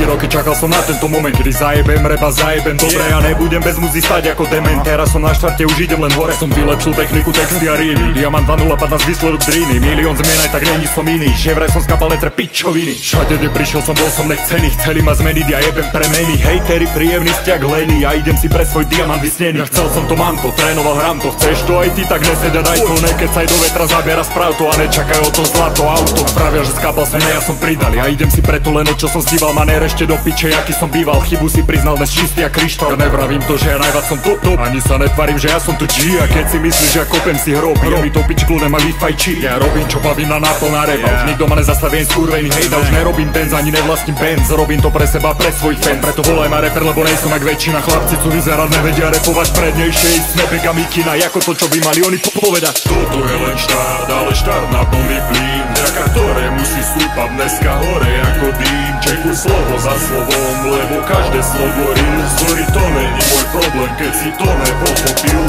roky čakal som na tento moment, kedy zajebem rap a zajebem dobre. Ja nebudem bez muzy stať ako dement. Teraz som na štarte, už idem len hore. Som vylepšil techniku, texty a rímy. Diamant 205 nás vyslel dríny. Milión zmien, aj tak není som iný. Že vraj som skapal letre pičoviny. Všade, kde prišiel som, bol som nechcený. Chceli ma zmeniť, ja jebem premeny. Hejteri, príjemný vzťah lení. Ja idem si pre svoj diamant vysnený. Ja chcel som to, mám to, trénoval, hrám to. Chceš to aj ty, tak neseď a daj to. Nekecaj do vetra, zabiera správ to a nečakaj o to zlato auto. Pravia, že skápal som, ja som pridal. Ja idem si preto len o čo som zdíval. Manér ešte do piče, jaký som býval. Chybu si priznal, dnes čistý a kryštál. Ja nevravím to, že ja najviac som top. Ani sa netvarím, že ja som tu G. A keď si myslíš, že ja kopem si hrob, ja mi to pič kľudne ma vyfajčí. Ja robím čo bavím na naplná repa. Už nikto ma nezastavie skurvený hejda. Už nerobím dance, ani nevlastním Benz. Robím to pre seba, pre svoj fan. Preto volaj ma rapper, lebo nejsom jak väčšina. Chlapci tu vyzerať nevedia repovať prednejšie. Ísť snapek a mikina, ako to čo by mali oni povedať. Toto je len štart, ale štart na plný plyn. Vďaka ktorému si stúpam dneska hore ako dým. Čekuj slovo za slovom, lebo každé slovo rím. Sorry, to není môj problém, keď si to nepochopil.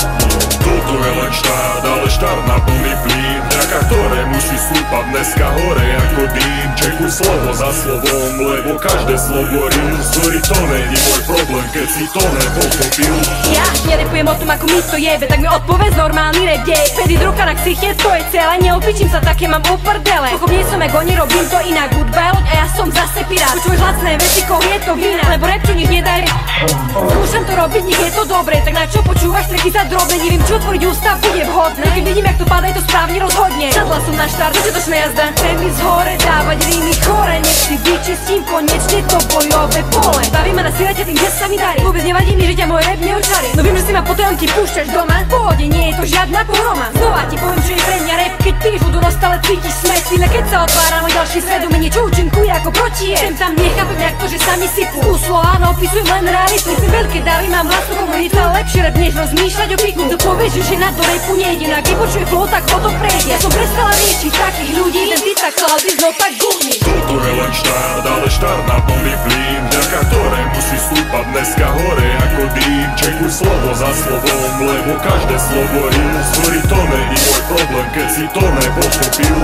Toto je len štart, ale štart na plný plyn. Vďaka ktorému si stúpam dneska hore ako dým. Čekuj slovo za slovom, lebo každé slovo rím. Sorry, to není môj problém, keď si to nepochopil. Ja nerepujem o tom, ako mi to jebe, tak mi odpovedz normálny rap dej. Pedy druka na ksiche, to je celé, neopičím sa, také mám uprdele. Pochop nie som jak oni, robím to inak, goodbye loď a ja som zase pirát. Počuješ lacné veci, koho je to vina, lebo rap čo nič nedaj. Skúšam to robiť, nech je to dobre, tak na čo počúvaš treky za drobné, neviem čo otvoriť ústa bude vhodné. Keď vidím jak to padá, je to správne rozhodne. Sadla som na štart, začiatočná jazda. Chcem ísť hore, dávať rímy chore, nech si vyčistím konečne to bojové pole. Baví ma na silete tým, že sa mi darí. Vôbec nevadí mi, že ťa môj rap neočarí. No viem, že si ma potom ti púšťaš doma. V pohode, nie je to žiadna poroma. Znova ti poviem, že je pre mňa rap, keď píš vodu, no stále cítiš smet. Chvíle, keď sa otvára môj ďalší svet, mi niečo účinkuje ako proti je. Sem tam nechápem, jak to, že sa mi sypú. Úslo, áno, opisujem len realitu. Myslím veľké dary, mám vlastnú komunitu, ale lepšie rap, než rozmýšľať o piku. To povieš, že na to rapu nejde, na keď počuje flow, tak o to prejde. Ja som prestala riešiť takých ľudí, ten ty tak chcela byť no tak gumný. Toto je len štart, ale štart na plný plyn. Vďaka ktorému si stúpam dneska hore ako dým. Čekuj slovo za slovom, lebo každé slovo rím. Sorry, to není môj problém, keď si to nepochopil.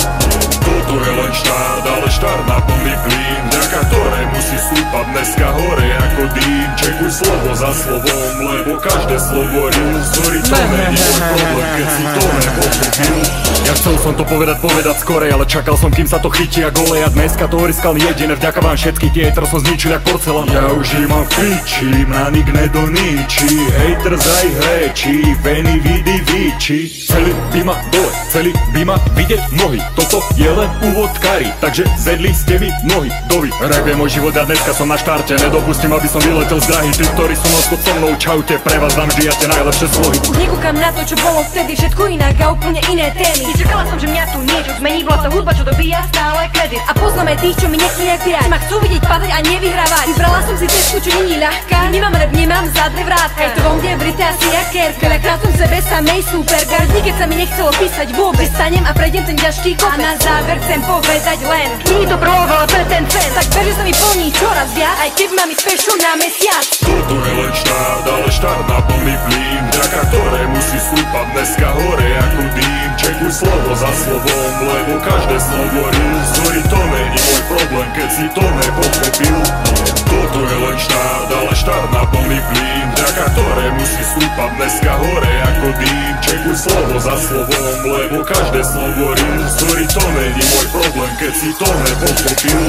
Toto je len štart, ale štart na plný plyn. Vďaka ktorému si stúpam dneska hore ako dým. Čekuj slovo za slovom, lebo každé slovo rím. Sorry, to není môj problém, keď si to nepochopil. Ja chcel som to povedať skorej, ale čakal som, kým sa to chytí a gole. Ja dneska to oriskal jediné, vďaka vám všetkých tietr som zničil jak porcelán. Ja už im mám v piči, na nik nedoničí. Hejter zaj hreči, veny vidy víči. Chceli by ma dole, chceli by ma vidieť nohy. Toto je len úvod kari, takže zedli ste mi nohy dovi. Rap je môj život a dneska som na štarte. Nedopustím, aby som vyletel z dráhy. Tí, ktorí sú noc pod so mnou, čaute. Pre vás dám vždy ja tie najlepšie slohy. Už nekúkam na to, čo bolo vtedy, všetko inak a úplne iné témy. Čakala som, že mňa tu niečo zmení, bola to hudba, čo dobíja stále kredit. A poznáme tých, čo mi nechcú nejak prijať, ma chcú vidieť padať a nevyhrávať. Vybrala som si cestu, čo není ľahká. Nemám rap, nemám zadné vrátka. Je to vo mne vrité asi jak kerka. Veľakrát som sebe samej superka. Vždy, keď sa mi nechcelo písať, vôbec stanem a prejdem ten ťažký kopec. A na záver chcem povedať len, nie je to prolog, ale pre ten trend. Tak ver, že sa mi plní čoraz viac, aj keď mám ísť pešo na mesiac. Toto je len štart, ale štart na plný plyn. Vďaka ktorému si stúpam dneska hore ako dým. Čekuj slovo za slovom, lebo každé slovo rím. Sorry, to není môj problém, keď si to nepochopil. Toto je len štart, ale štart na plný plyn. Vďaka ktorému si stúpam dneska hore ako dým. Čekuj slovo za slovom, lebo každé slovo rím. Sorry, to není môj problém, keď si to nepochopil.